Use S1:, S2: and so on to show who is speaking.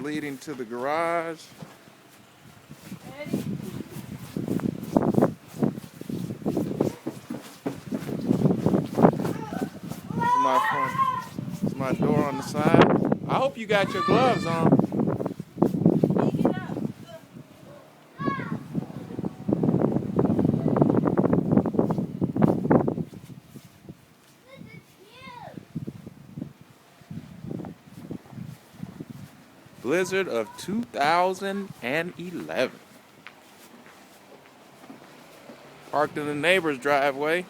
S1: leading to the garage. It's my door on the side. I hope you got your gloves on. Blizzard of 2011. Parked in the neighbor's driveway.